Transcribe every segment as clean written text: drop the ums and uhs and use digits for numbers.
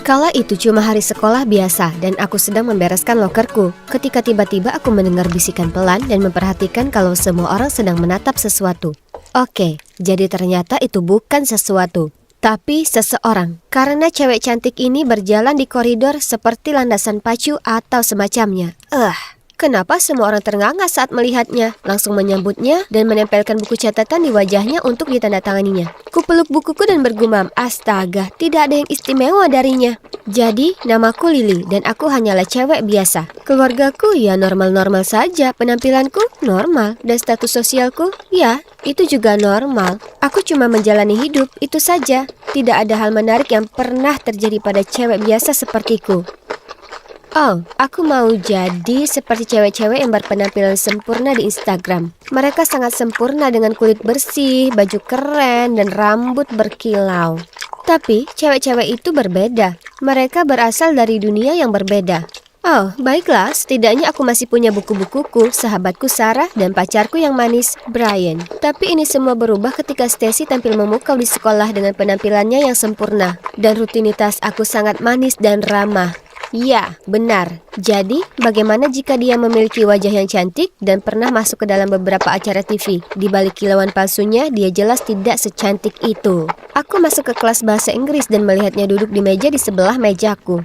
Kala itu cuma hari sekolah biasa dan aku sedang membereskan lokerku ketika tiba-tiba aku mendengar bisikan pelan dan memperhatikan kalau semua orang sedang menatap sesuatu. Oke, jadi ternyata itu bukan sesuatu, tapi seseorang. Karena cewek cantik ini berjalan di koridor seperti landasan pacu atau semacamnya. Kenapa semua orang ternganga saat melihatnya, langsung menyambutnya dan menempelkan buku catatan di wajahnya untuk ditandatanganinya. Kupeluk bukuku dan bergumam, astaga, tidak ada yang istimewa darinya. Jadi, namaku Lily dan aku hanyalah cewek biasa. Keluargaku ya normal-normal saja, penampilanku normal, dan status sosialku ya itu juga normal. Aku cuma menjalani hidup, itu saja. Tidak ada hal menarik yang pernah terjadi pada cewek biasa sepertiku. Oh, aku mau jadi seperti cewek-cewek yang berpenampilan sempurna di Instagram. Mereka sangat sempurna dengan kulit bersih, baju keren, dan rambut berkilau. Tapi, cewek-cewek itu berbeda. Mereka berasal dari dunia yang berbeda. Oh, baiklah, setidaknya aku masih punya buku-bukuku, sahabatku Sarah, dan pacarku yang manis, Brian. Tapi ini semua berubah ketika Stacy tampil memukau di sekolah dengan penampilannya yang sempurna. Dan rutinitas aku sangat manis dan ramah. Ya, benar. Jadi, bagaimana jika dia memiliki wajah yang cantik dan pernah masuk ke dalam beberapa acara TV? Di balik kilauan palsunya, dia jelas tidak secantik itu. Aku masuk ke kelas bahasa Inggris dan melihatnya duduk di meja di sebelah mejaku.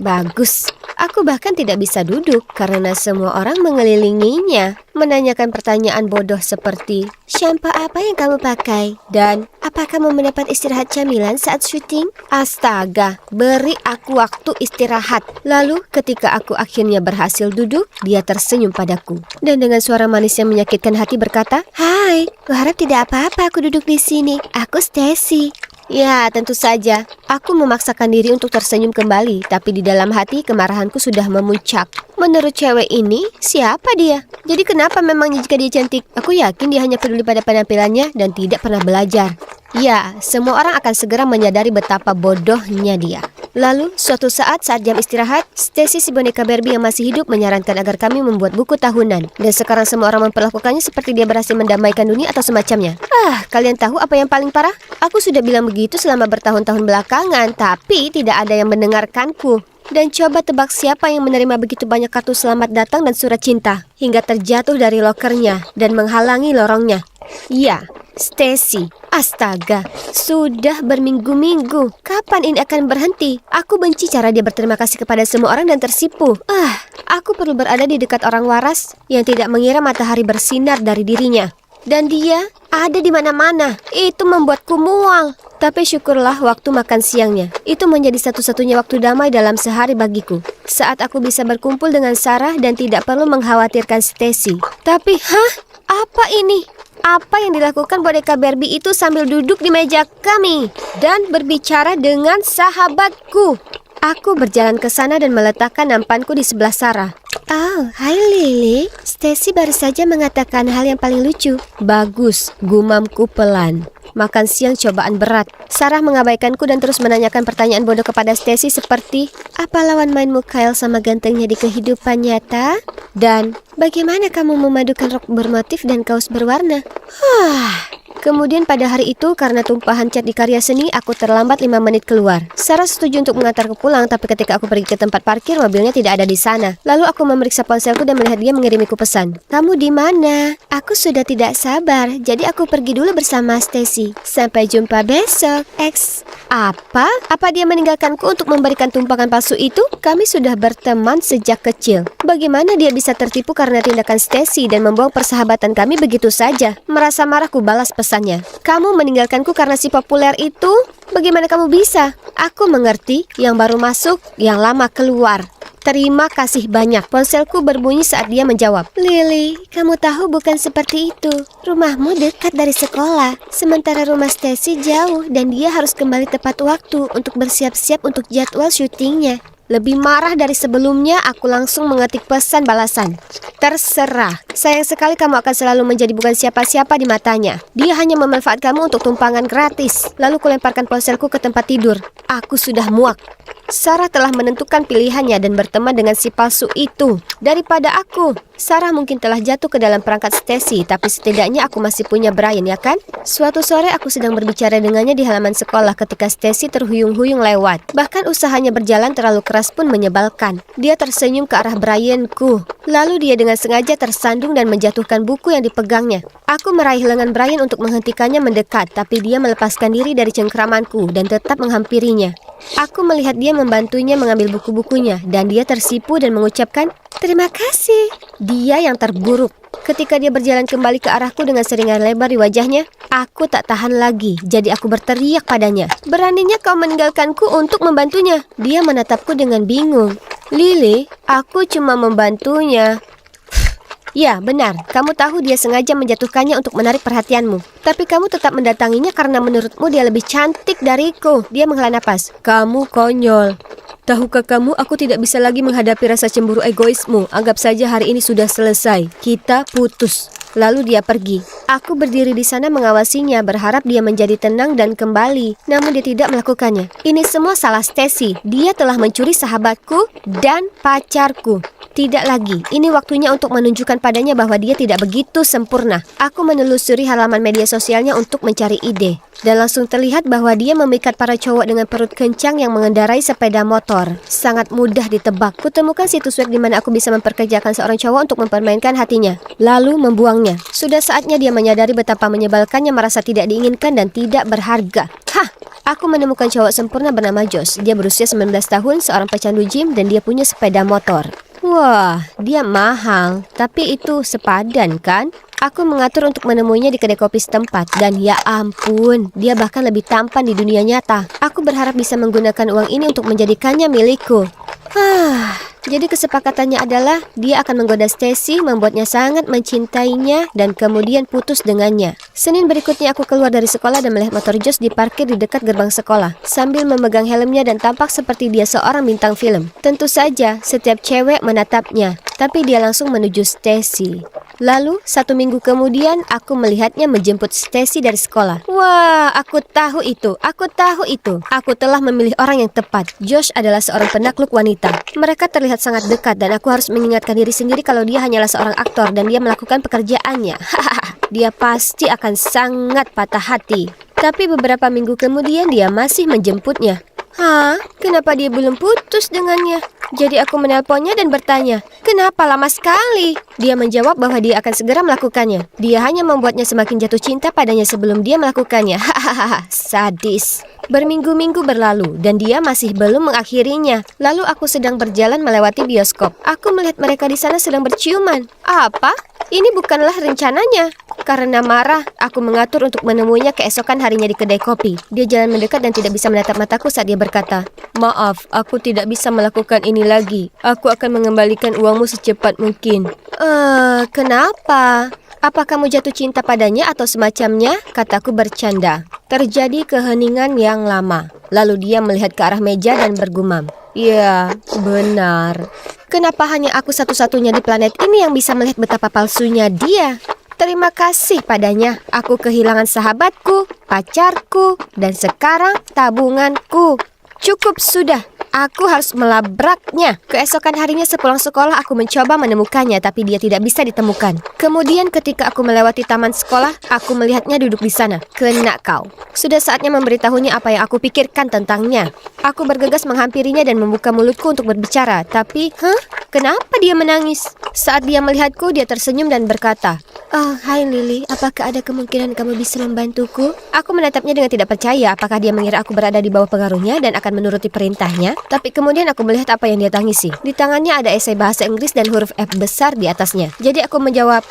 Bagus. Aku bahkan tidak bisa duduk karena semua orang mengelilinginya, menanyakan pertanyaan bodoh seperti, "Shampoo apa yang kamu pakai?" Dan, "Apa kamu mendapat istirahat camilan saat syuting?" Astaga, beri aku waktu istirahat. Lalu, ketika aku akhirnya berhasil duduk, dia tersenyum padaku. Dan dengan suara manis yang menyakitkan hati berkata, "Hai, kuharap tidak apa-apa aku duduk di sini. Aku Stacy." Ya, tentu saja. Aku memaksakan diri untuk tersenyum kembali, tapi di dalam hati kemarahanku sudah memuncak. Menurut cewek ini, siapa dia? Jadi kenapa memangnya jika dia cantik? Aku yakin dia hanya peduli pada penampilannya dan tidak pernah belajar. Ya, semua orang akan segera menyadari betapa bodohnya dia. Lalu, suatu saat jam istirahat, Stacy si boneka Barbie yang masih hidup menyarankan agar kami membuat buku tahunan. Dan sekarang semua orang memperlakukannya seperti dia berhasil mendamaikan dunia atau semacamnya. Kalian tahu apa yang paling parah? Aku sudah bilang begitu selama bertahun-tahun belakangan, tapi tidak ada yang mendengarkanku. Dan coba tebak siapa yang menerima begitu banyak kartu selamat datang dan surat cinta, hingga terjatuh dari lokernya dan menghalangi lorongnya. Ya, Stacy. Astaga, sudah berminggu-minggu. Kapan ini akan berhenti? Aku benci cara dia berterima kasih kepada semua orang dan tersipu. Aku perlu berada di dekat orang waras yang tidak mengira matahari bersinar dari dirinya. Dan dia ada di mana-mana. Itu membuatku mual. Tapi syukurlah waktu makan siangnya. Itu menjadi satu-satunya waktu damai dalam sehari bagiku. Saat aku bisa berkumpul dengan Sarah dan tidak perlu mengkhawatirkan Stacy. Tapi, apa ini? Apa yang dilakukan boneka Barbie itu sambil duduk di meja kami dan berbicara dengan sahabatku? Aku berjalan ke sana dan meletakkan nampanku di sebelah Sarah. Oh, hai Lily. Stacy baru saja mengatakan hal yang paling lucu. Bagus, gumamku pelan. Makan siang cobaan berat. Sarah mengabaikanku dan terus menanyakan pertanyaan bodoh kepada Stacy seperti, apa lawan mainmu Kyle sama gantengnya di kehidupan nyata? Dan, bagaimana kamu memadukan rok bermotif dan kaos berwarna? Kemudian pada hari itu, karena tumpahan cat di karya seni, aku terlambat 5 menit keluar. Sarah setuju untuk mengantarku pulang, tapi ketika aku pergi ke tempat parkir, mobilnya tidak ada di sana. Lalu aku memeriksa ponselku dan melihat dia mengirimiku pesan. "Kamu di mana? Aku sudah tidak sabar, jadi aku pergi dulu bersama Stacy. Sampai jumpa besok, X." Apa? Apa dia meninggalkanku untuk memberikan tumpangan palsu itu? Kami sudah berteman sejak kecil. Bagaimana dia bisa tertipu karena tindakan Stacy dan membuang persahabatan kami begitu saja? Merasa marah ku balas pesannya. "Kamu meninggalkanku karena si populer itu? Bagaimana kamu bisa?" Aku mengerti, yang baru masuk, yang lama keluar. Terima kasih banyak. Ponselku berbunyi saat dia menjawab. "Lily, kamu tahu bukan seperti itu. Rumahmu dekat dari sekolah, sementara rumah Stacy jauh dan dia harus kembali tepat waktu untuk bersiap-siap untuk jadwal syutingnya." Lebih marah dari sebelumnya, aku langsung mengetik pesan balasan. "Terserah. Sayang sekali kamu akan selalu menjadi bukan siapa-siapa di matanya. Dia hanya memanfaatkan kamu untuk tumpangan gratis." Lalu kulemparkan ponselku ke tempat tidur. Aku sudah muak. Sarah telah menentukan pilihannya dan berteman dengan si palsu itu daripada aku. Sarah mungkin telah jatuh ke dalam perangkat Stacy, tapi setidaknya aku masih punya Brian, ya kan? Suatu sore aku sedang berbicara dengannya di halaman sekolah ketika Stacy terhuyung-huyung lewat. Bahkan usahanya berjalan terlalu keras pun menyebalkan. Dia tersenyum ke arah Brianku. Lalu dia dengan sengaja tersandung dan menjatuhkan buku yang dipegangnya. Aku meraih lengan Brian untuk menghentikannya mendekat, tapi dia melepaskan diri dari cengkramanku dan tetap menghampirinya. Aku melihat dia membantunya mengambil buku-bukunya dan dia tersipu dan mengucapkan, "Terima kasih." Dia yang terburuk. Ketika dia berjalan kembali ke arahku dengan seringai lebar di wajahnya, aku tak tahan lagi, jadi aku berteriak padanya, "Beraninya kau meninggalkanku untuk membantunya?" Dia menatapku dengan bingung. "Lily, aku cuma membantunya." Ya, benar. Kamu tahu dia sengaja menjatuhkannya untuk menarik perhatianmu. Tapi kamu tetap mendatanginya karena menurutmu dia lebih cantik dariku. Dia menghela napas. Kamu konyol. Tahukah kamu, aku tidak bisa lagi menghadapi rasa cemburu egoismu. Anggap saja hari ini sudah selesai. Kita putus. Lalu dia pergi. Aku berdiri di sana mengawasinya, berharap dia menjadi tenang dan kembali. Namun dia tidak melakukannya. Ini semua salah Stacy. Dia telah mencuri sahabatku dan pacarku. Tidak lagi. Ini waktunya untuk menunjukkan padanya bahwa dia tidak begitu sempurna. Aku menelusuri halaman media sosialnya untuk mencari ide. Dan langsung terlihat bahwa dia memikat para cowok dengan perut kencang yang mengendarai sepeda motor. Sangat mudah ditebak. Kutemukan situs web di mana aku bisa memperkerjakan seorang cowok untuk mempermainkan hatinya, lalu membuangnya. Sudah saatnya dia menyadari betapa menyebalkannya merasa tidak diinginkan dan tidak berharga. Hah! Aku menemukan cowok sempurna bernama Josh. Dia berusia 19 tahun, seorang pecandu gym, dan dia punya sepeda motor. Wah, dia mahal, tapi itu sepadan kan? Aku mengatur untuk menemuinya di kedai kopi setempat, dan ya ampun, dia bahkan lebih tampan di dunia nyata. Aku berharap bisa menggunakan uang ini untuk menjadikannya milikku. Jadi kesepakatannya adalah dia akan menggoda Stacy, membuatnya sangat mencintainya, dan kemudian putus dengannya. Senin berikutnya aku keluar dari sekolah dan melihat motor Josh diparkir di dekat gerbang sekolah, sambil memegang helmnya dan tampak seperti dia seorang bintang film. Tentu saja, setiap cewek menatapnya, tapi dia langsung menuju Stacy. Lalu, 1 minggu kemudian, aku melihatnya menjemput Stacy dari sekolah. Wah, aku tahu itu. Aku telah memilih orang yang tepat. Josh adalah seorang penakluk wanita. Mereka terlihat sangat dekat dan aku harus mengingatkan diri sendiri kalau dia hanyalah seorang aktor dan dia melakukan pekerjaannya. Dia pasti akan sangat patah hati. Tapi beberapa minggu kemudian dia masih menjemputnya. Kenapa dia belum putus dengannya? Jadi aku menelponnya dan bertanya, kenapa lama sekali? Dia menjawab bahwa dia akan segera melakukannya. Dia hanya membuatnya semakin jatuh cinta padanya sebelum dia melakukannya. Hahaha, sadis. Berminggu-minggu berlalu dan dia masih belum mengakhirinya. Lalu aku sedang berjalan melewati bioskop. Aku melihat mereka di sana sedang berciuman. Apa? Ini bukanlah rencananya. Karena marah, aku mengatur untuk menemuinya keesokan harinya di kedai kopi. Dia jalan mendekat dan tidak bisa menatap mataku saat dia berkata, "Maaf, aku tidak bisa melakukan ini lagi. Aku akan mengembalikan uangmu secepat mungkin." Kenapa? Apa kamu jatuh cinta padanya atau semacamnya? Kataku bercanda. Terjadi keheningan yang lama. Lalu dia melihat ke arah meja dan bergumam, "Ya, benar. Kenapa hanya aku satu-satunya di planet ini yang bisa melihat betapa palsunya dia? Terima kasih padanya, aku kehilangan sahabatku, pacarku, dan sekarang tabunganku. Cukup sudah, aku harus melabraknya." Keesokan harinya sepulang sekolah aku mencoba menemukannya, tapi dia tidak bisa ditemukan. Kemudian ketika aku melewati taman sekolah, aku melihatnya duduk di sana. Kena kau. Sudah saatnya memberitahunya apa yang aku pikirkan tentangnya. Aku bergegas menghampirinya dan membuka mulutku untuk berbicara, tapi, kenapa dia menangis? Saat dia melihatku, dia tersenyum dan berkata, "Oh, hai Lily, apakah ada kemungkinan kamu bisa membantuku?" Aku menatapnya dengan tidak percaya apakah dia mengira aku berada di bawah pengaruhnya dan akan menuruti perintahnya. Tapi kemudian aku melihat apa yang dia tangisi. Di tangannya ada esai bahasa Inggris dan huruf F besar di atasnya. Jadi aku menjawab,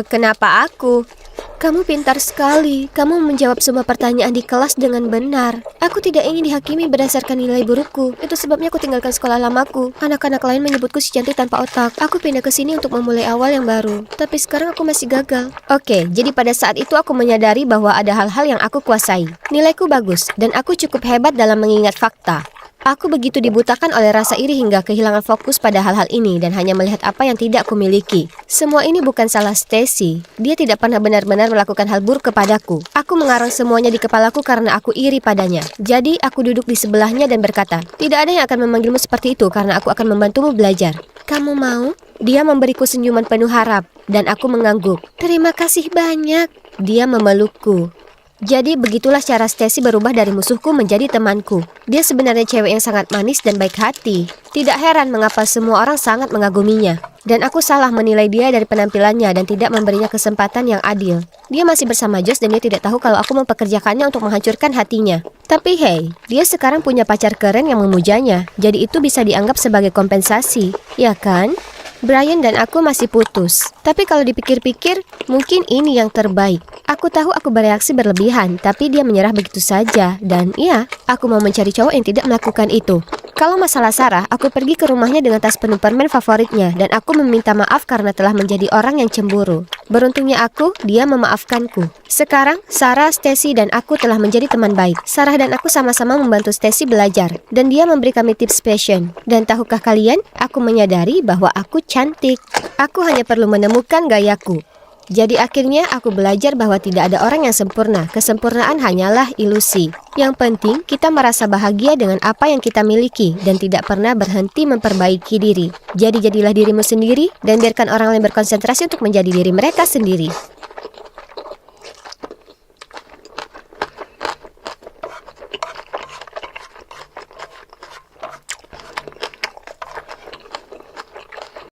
kenapa aku? Kamu pintar sekali. Kamu menjawab semua pertanyaan di kelas dengan benar. Aku tidak ingin dihakimi berdasarkan nilai burukku. Itu sebabnya aku tinggalkan sekolah lamaku. Anak-anak lain menyebutku si cantik tanpa otak. Aku pindah ke sini untuk memulai awal yang baru. Tapi sekarang aku masih gagal. Oke, jadi pada saat itu aku menyadari bahwa ada hal-hal yang aku kuasai. Nilaiku bagus, dan aku cukup hebat dalam mengingat fakta. Aku begitu dibutakan oleh rasa iri hingga kehilangan fokus pada hal-hal ini dan hanya melihat apa yang tidak kumiliki. Semua ini bukan salah Stacy. Dia tidak pernah benar-benar melakukan hal buruk kepadaku. Aku mengarang semuanya di kepalaku karena aku iri padanya. Jadi aku duduk di sebelahnya dan berkata, tidak ada yang akan memanggilmu seperti itu karena aku akan membantumu belajar. Kamu mau? Dia memberiku senyuman penuh harap dan aku mengangguk. Terima kasih banyak. Dia memelukku. Jadi begitulah cara Stacy berubah dari musuhku menjadi temanku. Dia sebenarnya cewek yang sangat manis dan baik hati. Tidak heran mengapa semua orang sangat mengaguminya. Dan aku salah menilai dia dari penampilannya dan tidak memberinya kesempatan yang adil. Dia masih bersama Josh dan dia tidak tahu kalau aku mempekerjakannya untuk menghancurkan hatinya. Tapi hey, dia sekarang punya pacar keren yang memujanya. Jadi itu bisa dianggap sebagai kompensasi, ya kan? Brian dan aku masih putus. Tapi kalau dipikir-pikir, mungkin ini yang terbaik. Aku tahu aku bereaksi berlebihan, tapi dia menyerah begitu saja. Dan iya, aku mau mencari cowok yang tidak melakukan itu. Kalau masalah Sarah, aku pergi ke rumahnya dengan tas penuh permen favoritnya dan aku meminta maaf karena telah menjadi orang yang cemburu. Beruntungnya aku, dia memaafkanku. Sekarang, Sarah, Stacy, dan aku telah menjadi teman baik. Sarah dan aku sama-sama membantu Stacy belajar dan dia memberi kami tips fashion. Dan tahukah kalian, aku menyadari bahwa aku cantik. Aku hanya perlu menemukan gayaku. Jadi akhirnya aku belajar bahwa tidak ada orang yang sempurna. Kesempurnaan hanyalah ilusi. Yang penting kita merasa bahagia dengan apa yang kita miliki dan tidak pernah berhenti memperbaiki diri. Jadi jadilah dirimu sendiri dan biarkan orang lain berkonsentrasi untuk menjadi diri mereka sendiri.